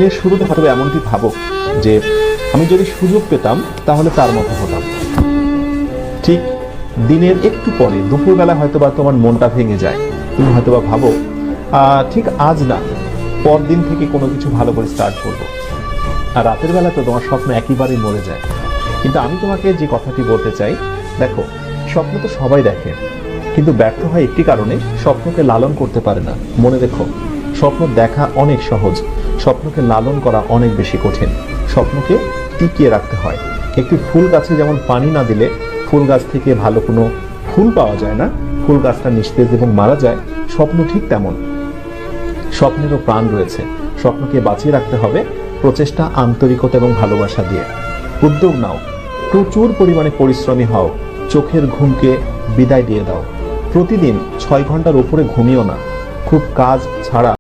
দিনের শুরুতে হয়তো এমনটি ভাবো যে আমি যদি সুযোগ পেতাম তাহলে তার মতো হতাম। ঠিক দিনের একটু পরে দুপুরবেলা হয়তোবা তোমার মনটা ভেঙে যায়, তুমি হয়তোবা ভাবো ঠিক আজ না, পরদিন থেকে কোনো কিছু ভালো করে স্টার্ট করবো। আর রাতের বেলা তো তোমার স্বপ্ন একেবারেই মরে যায়। কিন্তু আমি তোমাকে যে কথাটি বলতে চাই, দেখো স্বপ্ন তো সবাই দেখে, কিন্তু ব্যর্থ হয় একটি কারণে, স্বপ্নকে লালন করতে পারে না। মনে রেখো, স্বপ্ন দেখা অনেক সহজ, স্বপ্নকে লালন করা অনেক বেশি কঠিন। স্বপ্নকে টিকিয়ে রাখতে হয়। একটি ফুল গাছে যেমন পানি না দিলে ফুল গাছ থেকে ভালো কোনো ফুল পাওয়া যায় না, ফুল গাছটা নিস্তেজ এবং মারা যায়, স্বপ্ন ঠিক তেমন। স্বপ্নেরও প্রাণ রয়েছে, স্বপ্নকে বাঁচিয়ে রাখতে হবে প্রচেষ্টা, আন্তরিকতা এবং ভালোবাসা দিয়ে। উদ্যোগ নাও, প্রচুর পরিমাণে পরিশ্রমী হও, চোখের ঘুমকে বিদায় দিয়ে দাও। প্রতিদিন 6 ঘন্টার উপরে ঘুমিও না, খুব কাজ ছাড়া